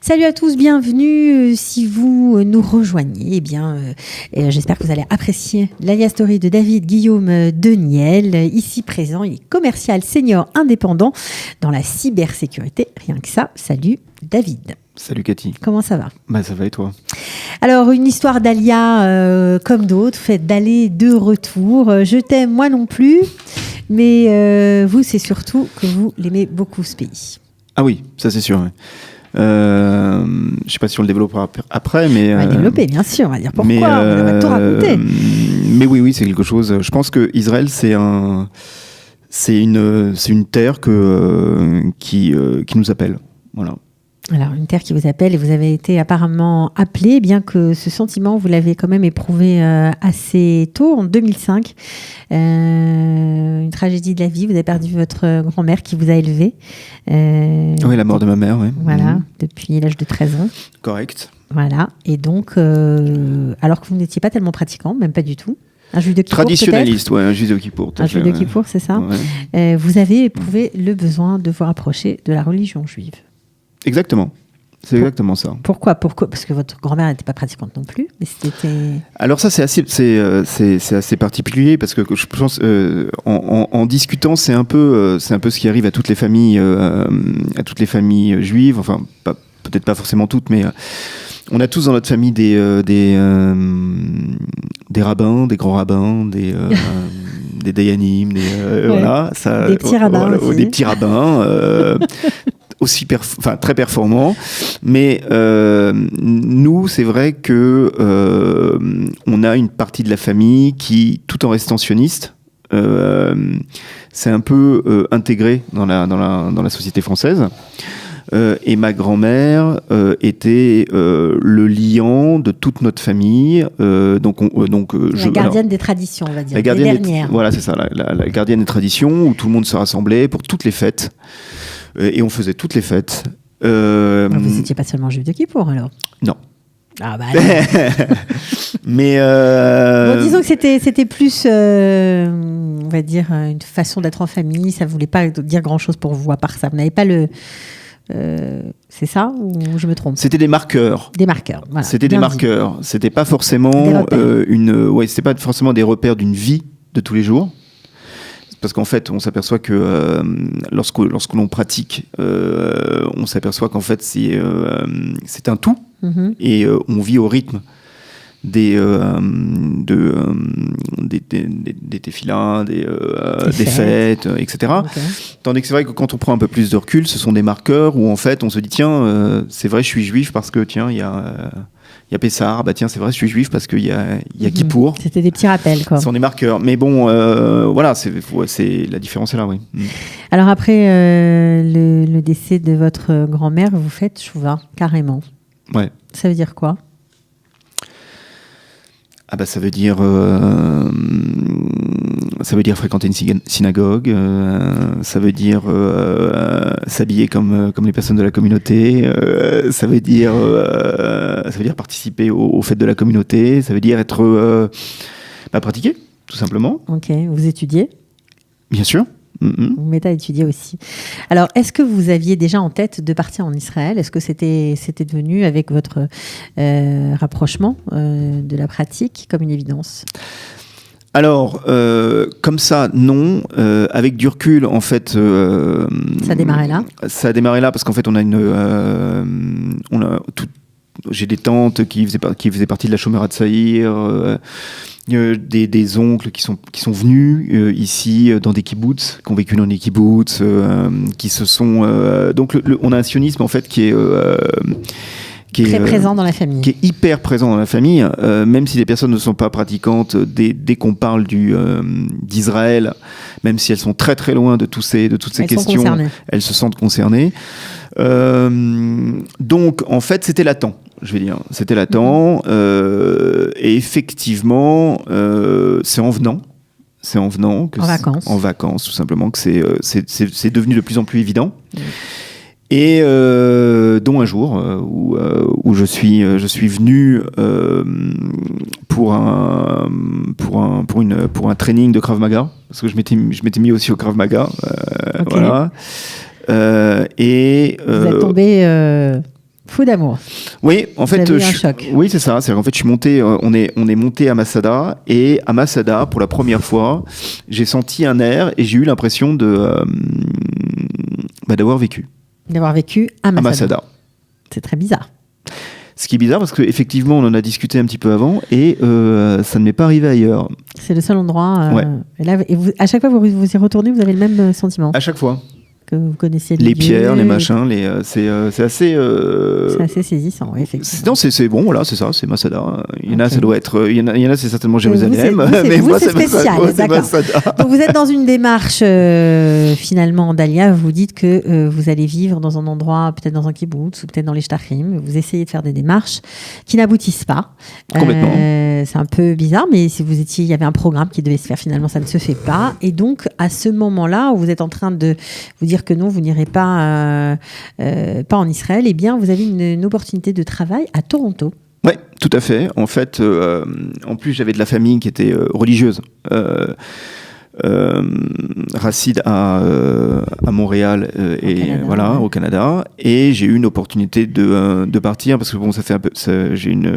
Salut à tous, bienvenue. Si vous nous rejoignez, j'espère que vous allez apprécier l'Alia Story de David Guillaume Deniel. Ici présent, il est commercial senior indépendant dans la cybersécurité. Rien que ça. Salut David. Salut Cathy. Comment ça va ? Ça va et toi ? Alors, une histoire d'Alia comme d'autres, faite d'aller, de retour. Je t'aime, moi non plus. Mais vous, c'est surtout que vous l'aimez beaucoup, ce pays. Ah oui, ça c'est sûr. Ouais. Je ne sais pas si on le développera après, mais... On va développer, bien sûr, on va dire pourquoi, on va tout raconter. Mais oui, c'est quelque chose... Je pense que Israël, c'est une terre qui nous appelle. Voilà. Alors, une terre qui vous appelle et vous avez été apparemment appelé, bien que ce sentiment, vous l'avez quand même éprouvé assez tôt, en 2005. Une tragédie de la vie, vous avez perdu votre grand-mère qui vous a élevé. Oui, la mort de ma mère, oui. Voilà, depuis l'âge de 13 ans. Correct. Voilà, et donc, alors que vous n'étiez pas tellement pratiquant, même pas du tout. Un juif de Kippour, traditionnaliste, oui, un juif de Kippour. Un juif de Kippour, c'est ça. Ouais. Vous avez éprouvé le besoin de vous rapprocher de la religion juive. Exactement. C'est exactement ça. Pourquoi ? Parce que votre grand-mère n'était pas pratiquante non plus, mais c'était... Alors ça, c'est assez particulier parce que je pense, en discutant, c'est un peu ce qui arrive à toutes les familles, juives. Enfin, peut-être pas forcément toutes, mais on a tous dans notre famille des rabbins, des grands rabbins, des dayanim, voilà, ça, des petits rabbins, aussi. Des petits rabbins. Aussi très performant, mais nous, c'est vrai que on a une partie de la famille qui, tout en restant sioniste, s'est un peu intégrée dans la société française. Et ma grand-mère était le liant de toute notre famille. La gardienne des traditions, on va dire. La gardienne voilà, c'est ça, la gardienne des traditions, où tout le monde se rassemblait pour toutes les fêtes. Et on faisait toutes les fêtes. Vous n'étiez pas seulement juif de Kippour, alors ? Non. Ah bah mais bon, disons que c'était plus, on va dire, une façon d'être en famille. Ça ne voulait pas dire grand-chose pour vous, à part ça. Vous n'avez pas le... c'est ça ou je me trompe ? C'était des marqueurs. Des marqueurs, voilà. C'était des marqueurs. C'était pas forcément c'était pas forcément des repères d'une vie de tous les jours. Parce qu'en fait, on s'aperçoit que lorsque l'on pratique, on s'aperçoit qu'en fait, c'est un tout. Mm-hmm. Et on vit au rythme des téfilins, des fêtes, etc. Okay. Tandis que c'est vrai que quand on prend un peu plus de recul, ce sont des marqueurs où en fait, on se dit tiens, c'est vrai, je suis juif parce que tiens, il y a Pessah, tiens, c'est vrai, je suis juif parce qu'il y a Kippour. C'était des petits rappels, quoi. Ce sont des marqueurs. Mais bon, voilà, la différence est là, oui. Alors après le décès de votre grand-mère, vous faites Chouva, carrément. Ouais. Ça veut dire quoi ? Ça veut dire fréquenter une synagogue, ça veut dire s'habiller comme les personnes de la communauté, ça veut dire participer aux fêtes de la communauté, ça veut dire être pratiquer, tout simplement. Ok, vous étudiez ? Bien sûr. Vous mettez à étudier aussi. Alors, est-ce que vous aviez déjà en tête de partir en Israël ? Est-ce que c'était devenu, avec votre rapprochement de la pratique, comme une évidence ? Alors, comme ça, non. Avec du recul, en fait... ça a démarré là ? Ça a démarré là parce qu'en fait, j'ai des tantes qui faisaient partie de la Shomerat Saïr, des oncles qui sont venus ici dans des kibboutz, qui ont vécu dans des kibboutz, qui se sont... donc on a un sionisme en fait qui est très présent dans la famille. Qui est hyper présent dans la famille, même si les personnes ne sont pas pratiquantes, dès qu'on parle d'Israël, même si elles sont très très loin de toutes ces questions, elles se sentent concernées. Donc en fait c'était latent. Je vais dire, c'était latent, et effectivement, c'est en venant que en vacances, tout simplement, que c'est devenu de plus en plus évident. Et dont un jour où je suis venu pour un training de Krav Maga, parce que je m'étais mis aussi au Krav Maga, okay. Voilà. Et vous êtes tombé Fou d'amour. Oui, en fait, un choc. Oui, c'est ça. C'est qu'en fait, je suis monté. On est monté à Masada, et à Masada, pour la première fois, j'ai senti un air et j'ai eu l'impression d'avoir vécu. D'avoir vécu à Masada. C'est très bizarre. Ce qui est bizarre parce qu'effectivement, on en a discuté un petit peu avant et ça ne m'est pas arrivé ailleurs. C'est le seul endroit. Ouais. Et vous, à chaque fois que vous y retournez, vous avez le même sentiment. À chaque fois. Que vous connaissez les pierres, les machins, c'est assez. C'est assez saisissant, oui, effectivement. Non, c'est bon, voilà, c'est ça, c'est Masada. Il y en a, ça doit être. Il y en a, c'est certainement Jérusalem. Mais moi, c'est spécial. D'accord. Donc, vous êtes dans une démarche finalement d'Alia. Vous dites que vous allez vivre dans un endroit, peut-être dans un kibbutz ou peut-être dans les Shtachim. Vous essayez de faire des démarches qui n'aboutissent pas. Complètement. C'est un peu bizarre, mais si vous étiez, il y avait un programme qui devait se faire. Finalement, ça ne se fait pas. Et donc, à ce moment-là, où vous êtes en train de vous dire que non, vous n'irez pas en Israël, eh bien, vous avez une opportunité de travail à Toronto. Oui, tout à fait. En fait, en plus, j'avais de la famille qui était religieuse. Racide à Montréal et Canada, voilà, au Canada. Et j'ai eu une opportunité de partir parce que bon, ça fait un peu.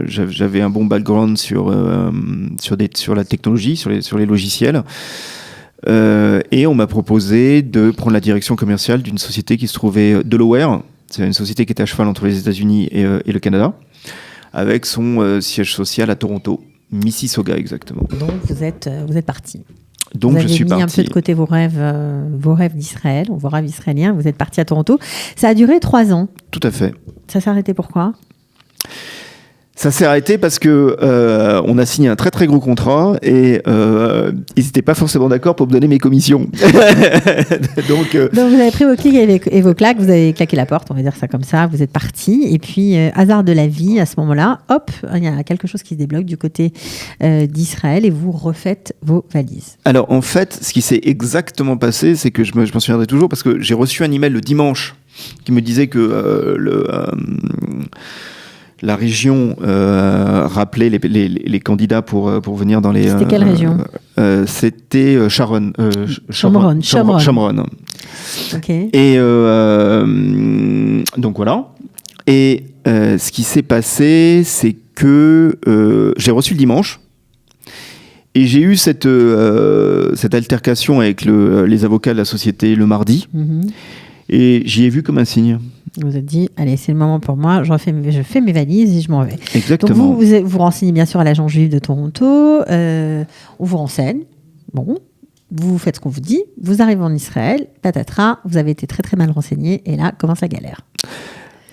J'avais un bon background sur la technologie, sur les logiciels. Et on m'a proposé de prendre la direction commerciale d'une société qui se trouvait Delaware. C'est une société qui est à cheval entre les États-Unis et le Canada, avec son siège social à Toronto, Mississauga exactement. Donc vous êtes parti. Donc je suis parti. Vous avez mis un peu de côté vos rêves d'Israël, vos rêves israéliens. Vous êtes parti à Toronto. Ça a duré 3 ans. Tout à fait. Ça s'est arrêté pourquoi ? Ça s'est arrêté parce que on a signé un très très gros contrat et ils n'étaient pas forcément d'accord pour me donner mes commissions. Donc vous avez pris vos clics et vos claques, vous avez claqué la porte, on va dire ça comme ça, vous êtes parti et puis hasard de la vie, à ce moment-là, hop, il y a quelque chose qui se débloque du côté d'Israël et vous refaites vos valises. Alors en fait, ce qui s'est exactement passé, c'est que je m'en souviendrai toujours parce que j'ai reçu un email le dimanche qui me disait que la région rappelait les candidats pour venir dans les... C'était quelle région ? C'était Sharon. Shomron. Ok. Et donc voilà. Et ce qui s'est passé, c'est que j'ai reçu le dimanche et j'ai eu cette altercation avec les avocats de la société le mardi. Mm-hmm. Et j'y ai vu comme un signe. Vous vous êtes dit, allez, c'est le moment pour moi, je fais mes valises et je m'en vais. Exactement. Donc vous renseignez bien sûr à l'agence juive de Toronto, on vous renseigne, bon, vous faites ce qu'on vous dit, vous arrivez en Israël, patatras, vous avez été très très mal renseigné et là commence la galère.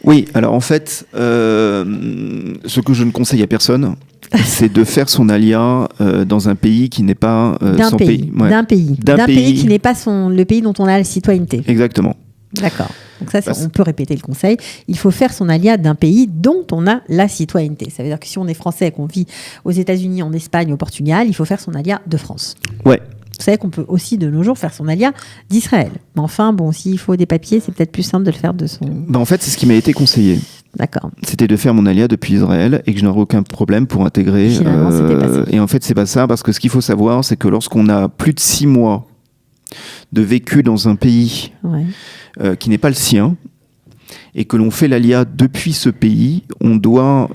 Oui, alors en fait, ce que je ne conseille à personne, c'est de faire son alia dans un pays qui n'est pas son pays. Ouais. D'un pays qui n'est pas le pays dont on a la citoyenneté. Exactement. D'accord. Donc ça, on peut répéter le conseil. Il faut faire son alia d'un pays dont on a la citoyenneté. Ça veut dire que si on est français et qu'on vit aux États-Unis, en Espagne, au Portugal, il faut faire son alia de France. Ouais. Vous savez qu'on peut aussi de nos jours faire son alia d'Israël. Mais enfin, bon, s'il faut des papiers, c'est peut-être plus simple de le faire de son... En fait, c'est ce qui m'a été conseillé. D'accord. C'était de faire mon alia depuis Israël et que je n'aurais aucun problème pour intégrer. Finalement, c'était pas ça. Et en fait, c'est pas ça, parce que ce qu'il faut savoir, c'est que lorsqu'on a plus de 6 mois de vécu dans un pays qui n'est pas le sien, et que l'on fait l'alia depuis ce pays, on doit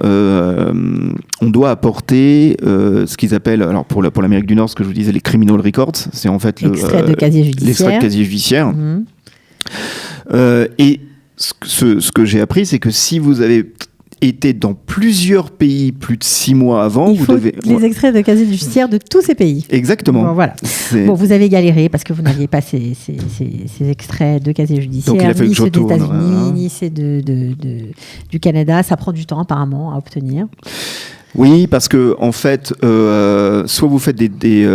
apporter ce qu'ils appellent, alors pour l'Amérique du Nord, ce que je vous disais, les criminal records, c'est en fait l'extrait de casier judiciaire. L'extrait de casier judiciaire. Mmh. Et ce que j'ai appris, c'est que si vous avez été dans plusieurs pays plus de 6 mois avant, vous devez... les extraits de casier judiciaire de tous ces pays. Exactement. Bon, voilà. Bon, vous avez galéré parce que vous n'aviez pas ces extraits de casier judiciaire, donc, il a fait ni ceux des États-Unis, hein. ni ceux du Canada. Ça prend du temps apparemment à obtenir. Oui, parce que en fait, soit vous faites des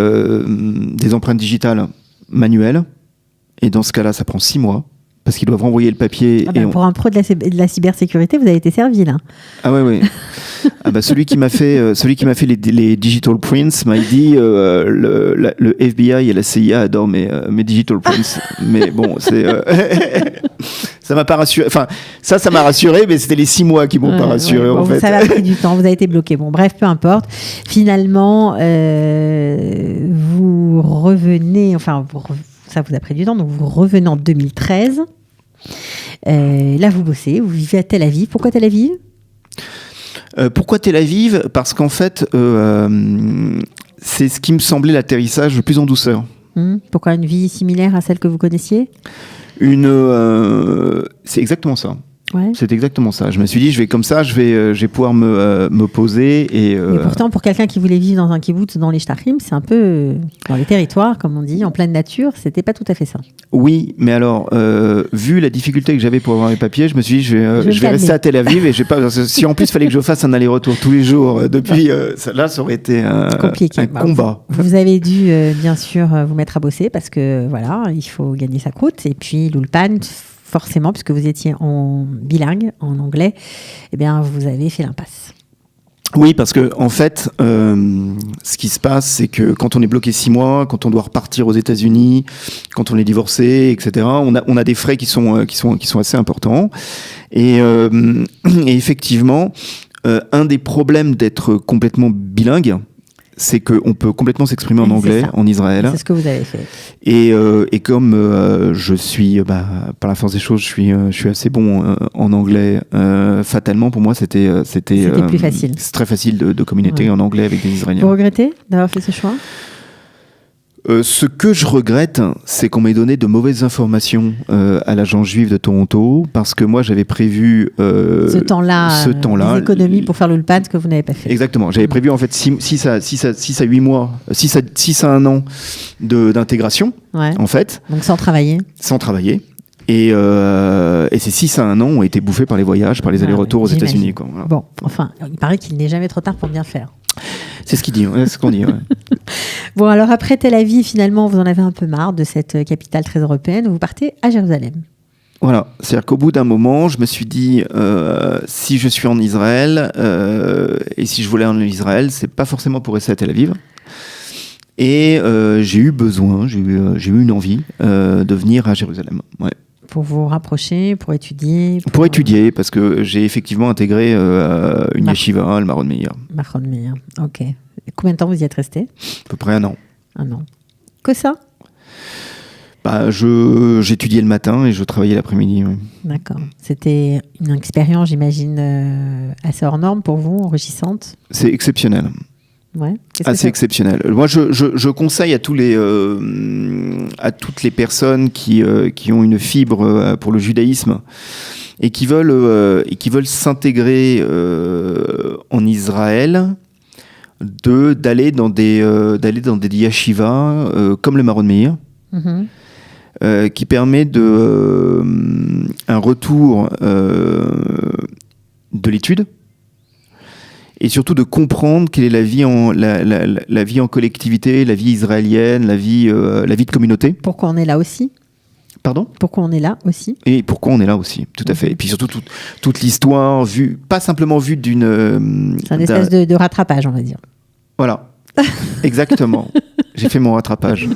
empreintes digitales manuelles, et dans ce cas-là, ça prend 6 mois. Parce qu'ils doivent renvoyer le papier. Pour un pro de la cybersécurité, vous avez été servi là. Ah ouais. Celui qui m'a fait les digital prints m'a dit le FBI et la CIA adorent mes digital prints. Mais bon, c'est ça m'a pas rassuré. Enfin, ça m'a rassuré, mais c'était les 6 mois qui m'ont pas rassuré en fait. Ça a pris du temps. Vous avez été bloqué. Bon, bref, peu importe. Finalement, vous revenez. Enfin, ça vous a pris du temps, donc vous revenez en 2013. Là, vous bossez, vous vivez à Tel Aviv. Pourquoi Tel Aviv ? Pourquoi Tel Aviv ? Parce qu'en fait, c'est ce qui me semblait l'atterrissage le plus en douceur. Pourquoi une vie similaire à celle que vous connaissiez ? C'est exactement ça. Ouais. C'est exactement ça. Je me suis dit, je vais comme ça, je vais pouvoir me poser. Mais pourtant, pour quelqu'un qui voulait vivre dans un kibbutz, dans les Shtachim, c'est un peu dans les territoires, comme on dit, en pleine nature, c'était pas tout à fait ça. Oui, mais alors, vu la difficulté que j'avais pour avoir les papiers, je me suis dit, je vais rester à Tel Aviv et je vais pas. Si en plus il fallait que je fasse un aller-retour tous les jours depuis, là, ça aurait été un combat. Vous avez dû bien sûr vous mettre à bosser parce que voilà, il faut gagner sa croûte. Et puis l'Ulpan, forcément, puisque vous étiez en bilingue, en anglais, eh bien, vous avez fait l'impasse. Oui, parce que en fait, ce qui se passe, c'est que quand on est bloqué 6 mois, quand on doit repartir aux États-Unis, quand on est divorcé, etc., on a des frais qui sont assez importants. Et effectivement, un des problèmes d'être complètement bilingue, c'est qu'on peut complètement s'exprimer en anglais en Israël. C'est ce que vous avez fait. Et comme je suis, par la force des choses, je suis assez bon en anglais, fatalement, pour moi, c'était plus facile. C'est très facile de communiquer en anglais avec des Israéliens. Vous regrettez d'avoir fait ce choix ? Ce que je regrette, c'est qu'on m'ait donné de mauvaises informations à l'agence juive de Toronto, parce que moi j'avais prévu ce temps-là, des économies pour faire l'Ulpan que vous n'avez pas fait. Exactement, j'avais prévu en fait 6 à 8 mois, 6 à 1 an d'intégration, en fait. Donc sans travailler. Sans travailler. Et ces 6 à 1 an ont été bouffés par les voyages, par les allers-retours aux États-Unis. Quoi. Voilà. Bon, enfin, il paraît qu'il n'est jamais trop tard pour bien faire. C'est ce qu'il dit, c'est ce qu'on dit. Ouais. Bon, alors après Tel Aviv, finalement, vous en avez un peu marre de cette capitale très européenne. Vous partez à Jérusalem. Voilà, c'est-à-dire qu'au bout d'un moment, je me suis dit, si je suis en Israël, et si je voulais en Israël, c'est pas forcément pour rester à Tel Aviv. Et j'ai eu besoin, j'ai eu une envie de venir à Jérusalem. Ouais. Pour vous rapprocher, pour étudier Pour étudier, parce que j'ai effectivement intégré une yeshiva, le Maron Meir. Maron Meir, ok. Et combien de temps vous y êtes resté ? À peu près 1 an. 1 an. Que ça ? J'étudiais le matin et je travaillais l'après-midi. Oui. D'accord. C'était une expérience, j'imagine, assez hors norme pour vous, enrichissante ? C'est exceptionnel. Ouais. Assez exceptionnel. Moi, je conseille à toutes les personnes qui ont une fibre pour le judaïsme et qui veulent s'intégrer en Israël, d'aller dans des yeshivas comme le Maron Meir, qui permet un retour de l'étude. Et surtout de comprendre quelle est la vie en collectivité, la vie israélienne, la vie de communauté. Pourquoi on est là aussi ? Pardon ? Pourquoi on est là aussi ? Et pourquoi on est là aussi, tout à fait. Et puis surtout toute l'histoire vue, pas simplement vue d'une... C'est une espèce de rattrapage, on va dire. Voilà, exactement. J'ai fait mon rattrapage.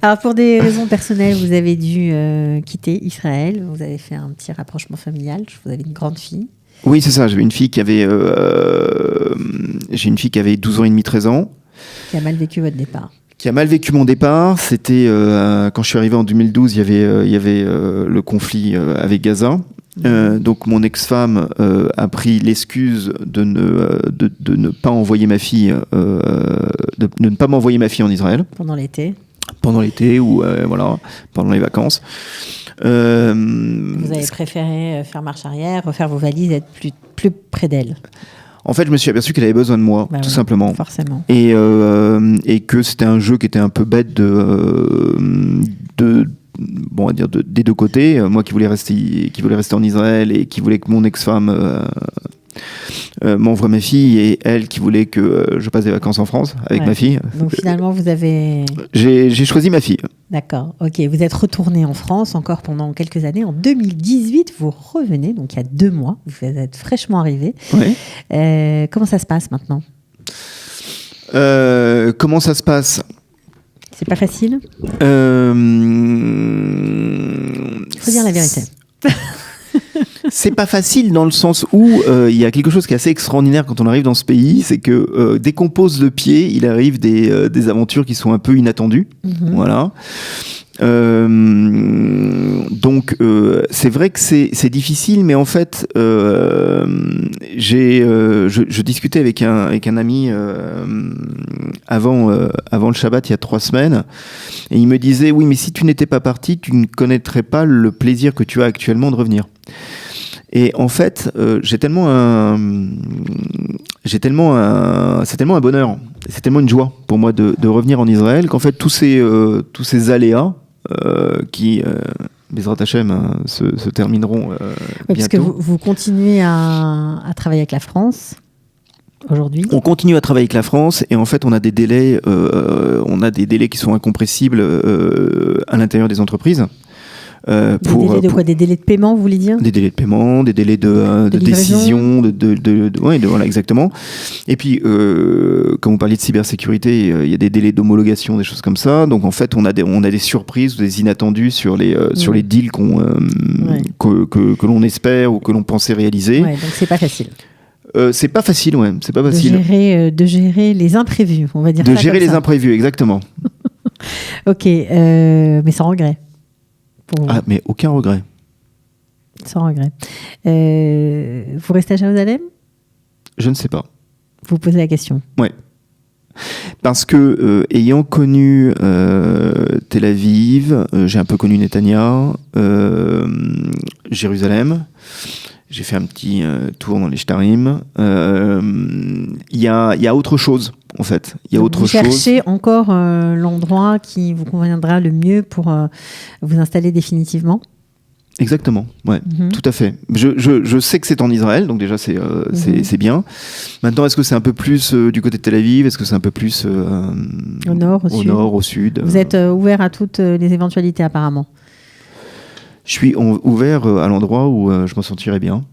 Alors pour des raisons personnelles, vous avez dû quitter Israël. Vous avez fait un petit rapprochement familial. Vous avez une grande fille. Oui, c'est ça. J'ai une fille qui avait 12 ans et demi, 13 ans. Qui a mal vécu votre départ. Qui a mal vécu mon départ. C'était quand je suis arrivé en 2012, il y avait le conflit avec Gaza. Donc mon ex-femme a pris l'excuse de ne pas envoyer ma fille, de ne pas m'envoyer ma fille en Israël. Pendant l'été ou voilà, pendant les vacances. Vous avez préféré faire marche arrière, refaire vos valises, être plus près d'elle. En fait, je me suis aperçu qu'elle avait besoin de moi, tout simplement. Forcément. Et que c'était un jeu qui était un peu bête on va dire des deux côtés. Moi qui voulais rester en Israël et qui voulais que mon ex-femme m'envoie ma fille, et elle qui voulait que je passe des vacances en France avec ma fille. Donc finalement, vous avez... J'ai choisi ma fille. D'accord, ok. Vous êtes retourné en France encore pendant quelques années. En 2018, vous revenez, donc il y a 2 mois. Vous êtes fraîchement arrivé. Oui. Comment ça se passe maintenant ? Comment ça se passe ? C'est pas facile ? Il faut dire la vérité. C'est pas facile dans le sens où il y a quelque chose qui est assez extraordinaire quand on arrive dans ce pays, c'est que dès qu'on pose le pied, il arrive des aventures qui sont un peu inattendues. Voilà. Donc c'est vrai que c'est difficile, mais en fait je discutais avec un ami avant le Shabbat il y a 3 semaines, et il me disait oui, mais si tu n'étais pas parti, tu ne connaîtrais pas le plaisir que tu as actuellement de revenir. Et en fait, c'est tellement un bonheur, c'est tellement une joie pour moi de revenir en Israël, qu'en fait tous ces aléas qui Bezrat Hashem se termineront bientôt. Parce que vous continuez à travailler avec la France aujourd'hui. On continue à travailler avec la France, et en fait on a des délais qui sont incompressibles à l'intérieur des entreprises. Des délais de quoi ? Des délais de paiement, vous voulez dire ? Des délais de paiement, des délais de décision, voilà, exactement. Et puis, comme vous parliez de cybersécurité, il y a des délais d'homologation, des choses comme ça. Donc en fait, on a des surprises, des inattendus sur les deals que l'on espère ou que l'on pensait réaliser. Ouais, donc c'est pas facile. C'est pas facile, ouais. C'est pas facile. De gérer les imprévus, on va dire. De gérer les imprévus, exactement. Ok, mais sans regret. Ah, mais aucun regret. Sans regret. Vous restez à Jérusalem ? Je ne sais pas. Vous posez la question. Ouais. Parce que, ayant connu Tel Aviv, j'ai un peu connu Netanya, Jérusalem, j'ai fait un petit tour dans les Shtarim. Il y a autre chose, en fait. Vous cherchez encore l'endroit qui vous conviendra le mieux pour vous installer définitivement ? Exactement, ouais, tout à fait. Je sais que c'est en Israël, donc déjà c'est bien. Maintenant, est-ce que c'est un peu plus du côté de Tel Aviv ? Est-ce que c'est un peu plus au nord, au sud ? Vous êtes ouvert à toutes les éventualités apparemment ? Je suis ouvert à l'endroit où je m'en sentirais bien.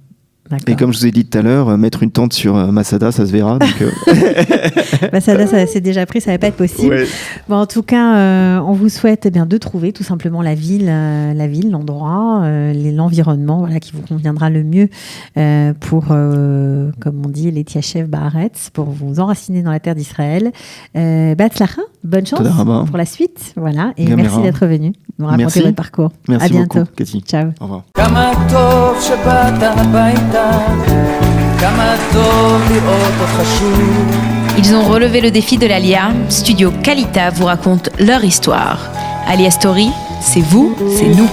D'accord. Et comme je vous ai dit tout à l'heure, mettre une tente sur Masada, ça se verra. Donc Masada, ça c'est déjà pris, ça va pas être possible. Ouais. Bon, en tout cas, on vous souhaite de trouver tout simplement la ville, l'endroit, l'environnement, voilà, qui vous conviendra le mieux pour, comme on dit, les Tiachev Baaretz, pour vous enraciner dans la terre d'Israël. Batzlacha, bonne chance pour la suite, voilà, et merci d'être venu nous raconter votre parcours. Merci à bientôt. Beaucoup, Cathy. Ciao. Au revoir. Ils ont relevé le défi de l'Alia. Studio Kalita vous raconte leur histoire. Alia Story, c'est vous, c'est nous.